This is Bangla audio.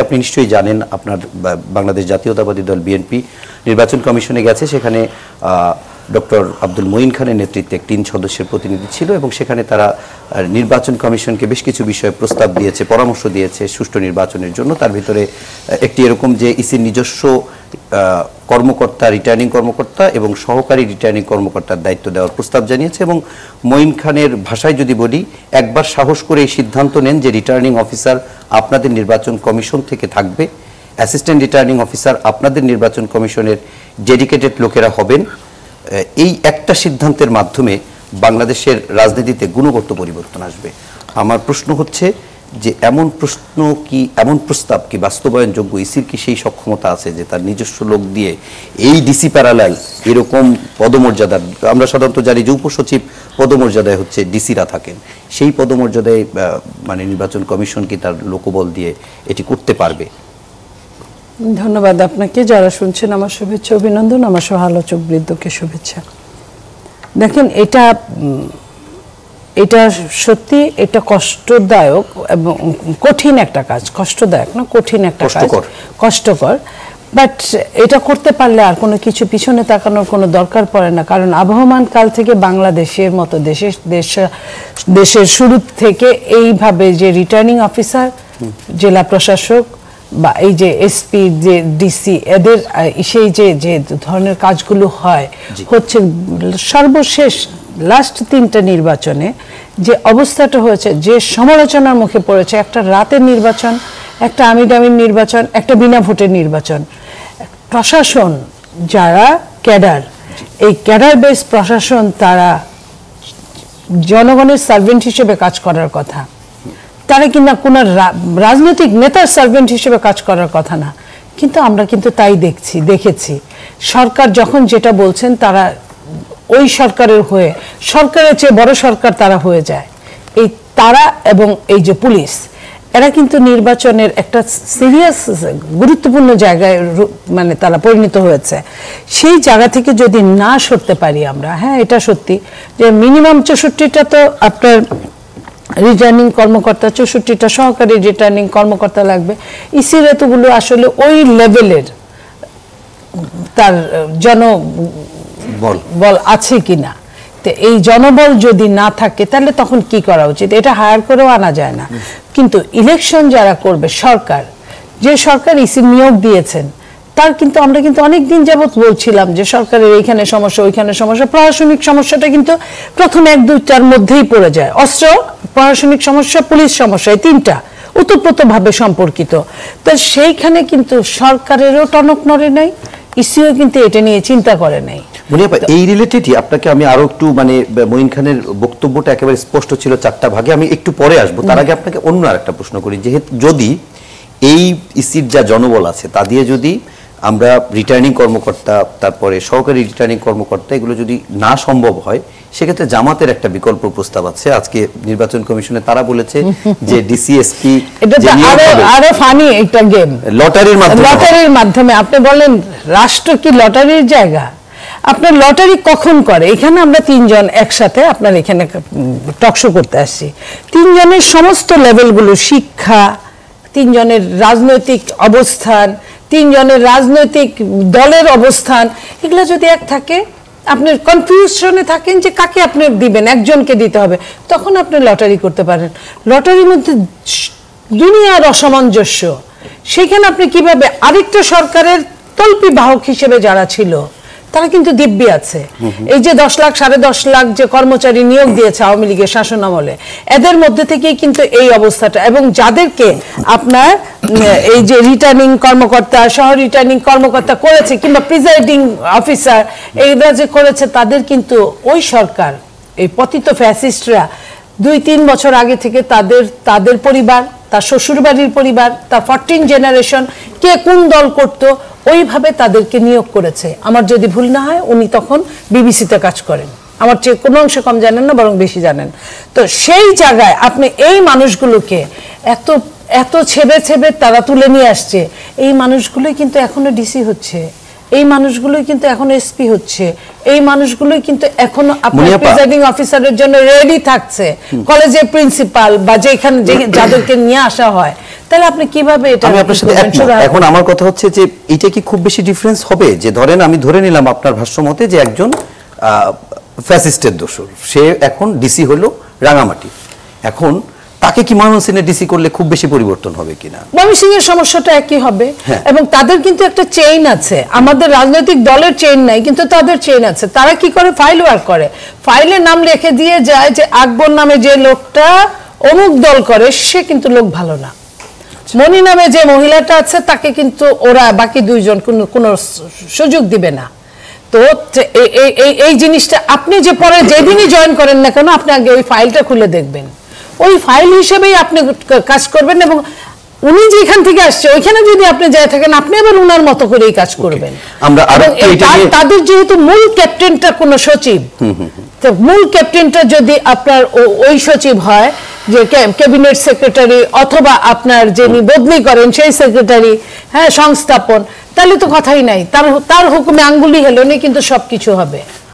আপনি নিশ্চয়ই জানেন, আপনার বাংলাদেশ জাতীয়তাবাদী দল বিএনপি নির্বাচন কমিশনে গেছে, সেখানে ডক্টর আব্দুল মঈন খানের নেতৃত্বে 3 সদস্যের প্রতিনিধি ছিল এবং সেখানে তারা নির্বাচন কমিশনকে বেশ কিছু বিষয়ে প্রস্তাব দিয়েছে, পরামর্শ দিয়েছে সুষ্ঠু নির্বাচনের জন্য। তার ভিতরে একটি এরকম যে ইসির নিজস্ব কর্মকর্তা, রিটার্নিং কর্মকর্তা এবং সহকারী রিটার্নিং কর্মকর্তার দায়িত্ব দেওয়ার প্রস্তাব জানিয়েছে। এবং মঈন খানের ভাষায় যদি বলি, একবার সাহস করে এই সিদ্ধান্ত নেন যে রিটার্নিং অফিসার আপনাদের নির্বাচন কমিশন থেকে থাকবে, অ্যাসিস্ট্যান্ট রিটার্নিং অফিসার আপনাদের নির্বাচন কমিশনের ডেডিকেটেড লোকেরা হবেন। এই একটা সিদ্ধান্তের মাধ্যমে বাংলাদেশের রাজনীতিতে গুণগত পরিবর্তন আসবে। আমার প্রশ্ন হচ্ছে যে এমন প্রস্তাব কি বাস্তবায়নযোগ্য? ইসির কি সেই সক্ষমতা আছে যে তার নিজস্ব লোক দিয়ে এই ডিসি প্যারালাল এরকম পদমর্যাদার, আমরা সাধারণত জানি যে উপসচিব পদমর্যাদায় হচ্ছে ডিসিরা থাকেন, সেই পদমর্যাদায় মানে নির্বাচন কমিশন কি তার লোকবল দিয়ে এটি করতে পারবে? ধন্যবাদ আপনাকে। যারা শুনছেন আমার শুভেচ্ছা অভিনন্দন, আমার সহ আলোচক বৃন্দকে শুভেচ্ছা। দেখেন, এটা সত্যি এটা কষ্টদায়ক এবং কঠিন একটা কাজ। কষ্টদায়ক না, কঠিন একটা কাজ, কষ্টকর। বাট এটা করতে পারলে আর কোনো কিছু পিছনে তাকানোর কোনো দরকার পড়ে না। কারণ আবহমান কাল থেকে বাংলাদেশের মতো দেশের শুরু থেকে এইভাবে যে রিটার্নিং অফিসার, জেলা প্রশাসক বা এই যে এসপি, যে ডিসি, এদের সেই যে ধরনের কাজগুলো হচ্ছে সর্বশেষ লাস্ট 3টা নির্বাচনে যে অবস্থাটা হয়েছে, যে সমালোচনার মুখে পড়েছে, একটা রাতের নির্বাচন, একটা আমিডামির নির্বাচন, একটা বিনা ভোটের নির্বাচন। প্রশাসন যারা ক্যাডার, এই ক্যাডার বেস প্রশাসন, তারা জনগণের সার্ভেন্ট হিসেবে কাজ করার কথা, তারা কিনা কোনো রাজনৈতিক নেতার সার্ভেন্ট হিসেবে কাজ করার কথা না। কিন্তু আমরা কিন্তু তাই দেখেছি সরকার যখন যেটা বলছেন, তারা ওই সরকারের হয়ে, সরকারের চেয়ে বড় সরকার তারা হয়ে যায়। এই তারা এবং এই যে পুলিশ, এরা কিন্তু নির্বাচনের একটা সিরিয়াস গুরুত্বপূর্ণ জায়গায় মানে তারা পরিণত হয়েছে। সেই জায়গা থেকে যদি না সরতে পারি আমরা, হ্যাঁ এটা সত্যি যে মিনিমাম 64টা তো আপনার রিটার্নিং কর্মকর্তা, 64টা সহকারী রিটার্নিং কর্মকর্তা লাগবে। ইসির এতগুলো আসলে ওই লেভেলের তার জনবল আছে কিনা। তো এই জনবল যদি না থাকে তাহলে তখন কি করা উচিত? এটা হায়ার করেও আনা যায় না। কিন্তু ইলেকশন যারা করবে, সরকার, যে সরকার ইসি নিয়োগ দিয়েছেন, তার কিন্তু আমরা কিন্তু অনেকদিন যাবৎ বলছিলাম যে সরকারের এইখানে সমস্যা, ওইখানে সমস্যা। প্রশাসনিক সমস্যাটা কিন্তু প্রথম 1-2টার মধ্যেই পড়ে যায়। অস্ত্র, প্রশাসনিক সমস্যা, পুলিশ সমস্যা, এই 3টা ওতপ্রোতভাবে সম্পর্কিত। তো সেইখানে কিন্তু সরকারেরও টনক নড়ে নাই, ইসিও কিন্তু এটা নিয়ে চিন্তা করে নাই। এই রিলেটেডই আপনাকে আমি আরো একটু মানে মঈন খানের বক্তব্যটা একেবারে স্পষ্ট ছিল 4টা ভাগে, আমি একটু পরে আসবো। তার আগে আপনাকে অন্য আরেকটা প্রশ্ন করি, যেহেতু যদি এই ইসির যা জনবল আছে তা দিয়ে যদি আমরা রিটার্নিং কর্মকর্তা, তারপরে সহকারী রিটার্নিং কর্মকর্তা, এগুলো যদি না সম্ভব হয়, সেক্ষেত্রে জামাতের একটা বিকল্প প্রস্তাব আছে। আজকে নির্বাচন কমিশনে তারা বলেছে যে ডিসিএসপি, আরো ফানি একটা গেম, লটারির মাধ্যমে। আপনি বলেন রাষ্ট্র কি লটারির জায়গা? আপনার লটারি কখন করে? এখানে আমরা 3 জন একসাথে আপনার এখানে টকশো করতে আসছি। 3 জনের সমস্ত লেভেলগুলো, শিক্ষা, 3 জনের রাজনৈতিক অবস্থান, 3 জনের রাজনৈতিক দলের অবস্থান, এগুলো যদি এক থাকে, আপনি কনফিউশনে থাকেন যে কাকে আপনি দিবেন, একজনকে দিতে হবে, তখন আপনি লটারি করতে পারেন। লটারির মধ্যে দুনিয়ার অসামঞ্জস্য, সেখানে আপনি কিভাবে আরেকটা সরকারের তল্পি বাহক হিসেবে যারা ছিল তারা কিন্তু দিব্যি আছে। এই যে 10 লাখ 10.5 লাখ যে কর্মচারী নিয়োগ দিয়েছে আওয়ামী লীগের শাসন আমলে, এদের মধ্যে থেকেই কিন্তু এই অবস্থাটা। এবং যাদেরকে আপনার এই যে রিটার্নিং কর্মকর্তা, সহ রিটার্নিং কর্মকর্তা করেছে, কিংবা প্রিজাইডিং অফিসার এইরা যে করেছে, তাদের কিন্তু ওই সরকার, এই পতিত ফ্যাসিস্টরা 2-3 বছর আগে থেকে তাদের পরিবার, তার শ্বশুরবাড়ির পরিবার, তার 14 জেনারেশন কে কোন দল করত, ওইভাবে তাদেরকে নিয়োগ করেছে। আমার যদি ভুল না হয়, উনি তখন বিবিসিতে কাজ করেন, আমার চেয়ে কোনো অংশ কম জানেন না, বরং বেশি জানেন। তো সেই জায়গায় আপনি এই মানুষগুলোকে এত ছেবে তারা তুলে নিয়ে আসছে। এই মানুষগুলোই কিন্তু এখনো ডিসি হচ্ছে, এই মানুষগুলোই কিন্তু এখন এসপি হচ্ছে, এই মানুষগুলোই কিন্তু এখনো আপনার প্রিজাইডিং অফিসারের জন্য রেডি থাকছে। কলেজের প্রিন্সিপাল বা যেখানে যাদেরকে নিয়ে আসা হয়, তাহলে আপনি কিভাবে এটা? আমি আপনার সাথে একমত। এখন আমার কথা হচ্ছে যে এটা কি খুব বেশি ডিফারেন্স হবে? যে ধরেন আমি ধরে নিলাম আপনার ভাষ্য মতে যে একজন ফ্যাসিস্টের দোষর, সে এখন ডিসি হলো রাঙামাটি, এখন তাকে কি ময়মনসিংহে ডিসি করলে খুব বেশি পরিবর্তন হবে কিনা? ময়মনসিংহের সমস্যাটা একই হবে, এবং তাদের কিন্তু একটা চেইন আছে, আমাদের রাজনৈতিক দলের চেইন নাই, কিন্তু তাদের চেইন আছে। তারা কি করে? ফাইল ওয়ার্ক করে, ফাইলে নাম লিখে দিয়ে যায় যে আকবর নামে যে লোকটা অমুক দল করে সে কিন্তু লোক ভালো না, মনি নামে যে মহিলাটা আছে তাকে কিন্তু ওরা বাকি দুইজন কোনো সুযোগ দিবে না। তো এই জিনিসটা আপনি যে পরে যেদিনই জয়েন করেন না কেন, আপনি আগে ওই ফাইলটা খুলে দেখবেন, ওই ফাইল হিসেবেই আপনি কাজ করবেন, এবং উনি যেখান থেকে আসছে ওইখানে যদি আপনি যায় থাকেন, আপনি আবার উনার মতো করেই কাজ করবেন। তাদের যেহেতু মূল ক্যাপ্টেনটা কোন সচিব, তো মূল ক্যাপ্টেনটা যদি আপনার ওই সচিব হয় যে ক্যাবিনেট সেক্রেটারি, অথবা আপনার যিনি বদলি করেন সেই সেক্রেটারি, হ্যাঁ, সংস্থাপন, তাহলে তো কথাই নাই, তার হুকুমে আঙ্গুলি হেলনে কিন্তু সবকিছু হবে।